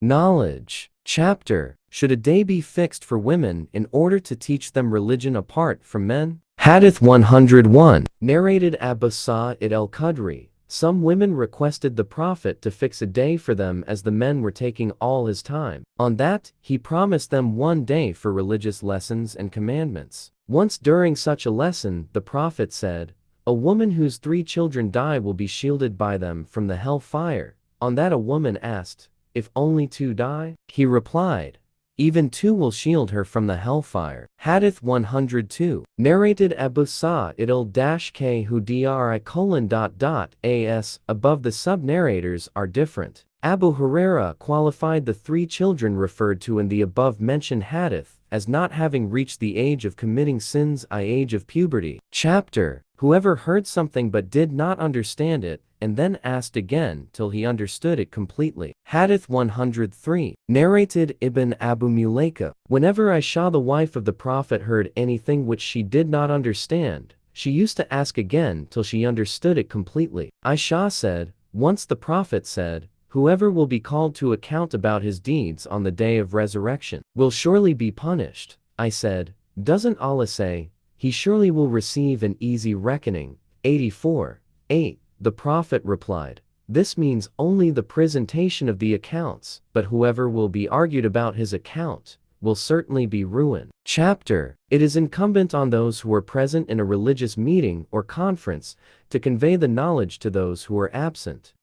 Knowledge. Chapter. Should a day be fixed for women in order to teach them religion apart from men? Hadith 101. Narrated Abu Sa'id al-Khudri. Some women requested the Prophet to fix a day for them as the men were taking all his time. On that, he promised them one day for religious lessons and commandments. Once during such a lesson, the Prophet said, "A woman whose 3 children die will be shielded by them from the hell fire." On that a woman asked, "If only 2 die?" He replied, "Even 2 will shield her from the hellfire." Hadith 102. Narrated Abu Sa'id al-Khudri:"As above the sub-narrators are different. Abu Huraira qualified the 3 children referred to in the above-mentioned hadith as not having reached the age of committing sins, i.e. age of puberty. Chapter. Whoever heard something but did not understand it, and then asked again till he understood it completely. Hadith 103. Narrated Ibn Abu Mulaika. Whenever Aisha the wife of the Prophet heard anything which she did not understand, she used to ask again till she understood it completely. Aisha said, once the Prophet said, "Whoever will be called to account about his deeds on the day of resurrection will surely be punished." I said, "Doesn't Allah say, he surely will receive an easy reckoning?" 84. 8. The Prophet replied, "This means only the presentation of the accounts, but whoever will be argued about his account will certainly be ruined." Chapter. It is incumbent on those who are present in a religious meeting or conference to convey the knowledge to those who are absent.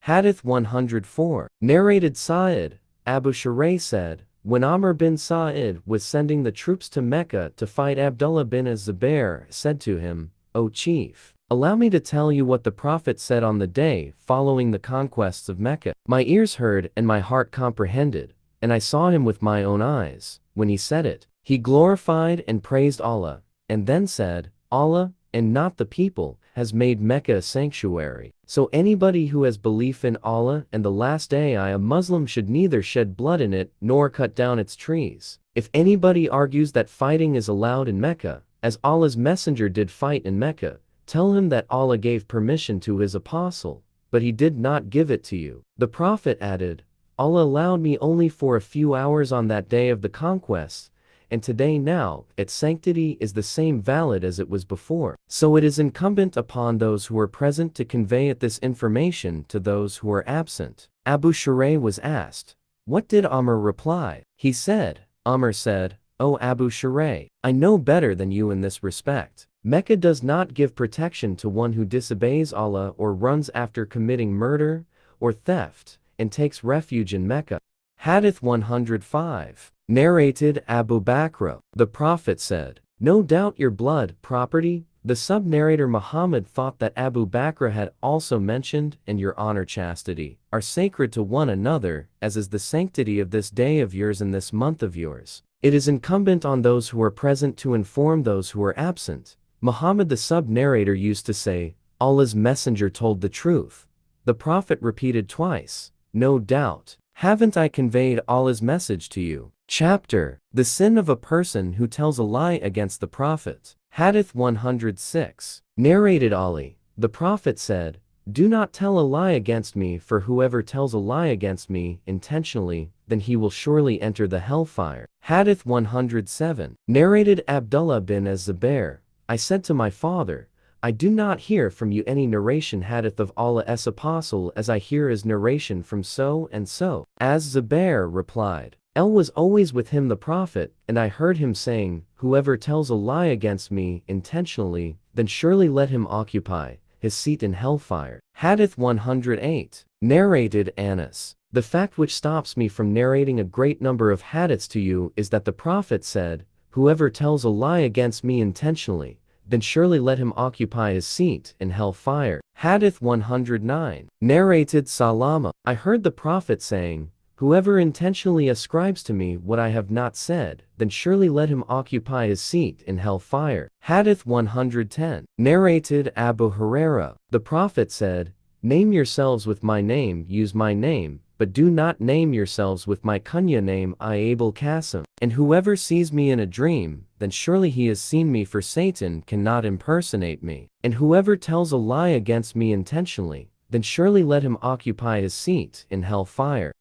Hadith 104. Narrated Sa'id, Abu Shuraih said, when Amr bin Sa'id was sending the troops to Mecca to fight Abdullah bin Az-Zubair, said to him, "O chief, allow me to tell you what the Prophet said on the day following the conquests of Mecca. My ears heard and my heart comprehended, and I saw him with my own eyes. When he said it, he glorified and praised Allah, and then said, Allah, and not the people, has made Mecca a sanctuary. So anybody who has belief in Allah and the last day, a Muslim, should neither shed blood in it nor cut down its trees. If anybody argues that fighting is allowed in Mecca, as Allah's messenger did fight in Mecca, tell him that Allah gave permission to his apostle, but he did not give it to you." The Prophet added, "Allah allowed me only for a few hours on that day of the conquest, and today now, its sanctity is the same valid as it was before. So it is incumbent upon those who are present to convey this information to those who are absent." Abu Shuraih was asked, "What did Amr reply?" He said, Amr said, "O Abu Shuraih, I know better than you in this respect. Mecca does not give protection to one who disobeys Allah or runs after committing murder or theft, and takes refuge in Mecca." Hadith 105. Narrated Abu Bakr. The Prophet said, "No doubt your blood, property." The sub-narrator Muhammad thought that Abu Bakr had also mentioned, "and your honor, chastity, are sacred to one another, as is the sanctity of this day of yours and this month of yours." It is incumbent on those who are present to inform those who are absent. Muhammad the sub-narrator used to say, "Allah's messenger told the truth." The Prophet repeated twice, "No doubt, haven't I conveyed Allah's message to you?" Chapter. The sin of a person who tells a lie against the Prophet. Hadith 106. Narrated Ali. The Prophet said, "Do not tell a lie against me, for whoever tells a lie against me intentionally, then he will surely enter the hellfire." Hadith 107. Narrated Abdullah bin Az-Zubair. I said to my father, "I do not hear from you any narration hadith of Allah's apostle as I hear his narration from so and so." Az-Zubair replied, "El was always with him the Prophet, and I heard him saying, whoever tells a lie against me intentionally, then surely let him occupy his seat in hellfire." Hadith 108. Narrated Anas. The fact which stops me from narrating a great number of hadiths to you is that the Prophet said, "Whoever tells a lie against me intentionally, then surely let him occupy his seat in hellfire." Hadith 109. Narrated Salama. I heard the Prophet saying, "Whoever intentionally ascribes to me what I have not said, then surely let him occupy his seat in hellfire." Hadith 110. Narrated Abu Huraira. The Prophet said, "Name yourselves with my name, use my name, but do not name yourselves with my kunya name, Abul Qasim. And whoever sees me in a dream, then surely he has seen me, for Satan cannot impersonate me. And whoever tells a lie against me intentionally, then surely let him occupy his seat in hellfire."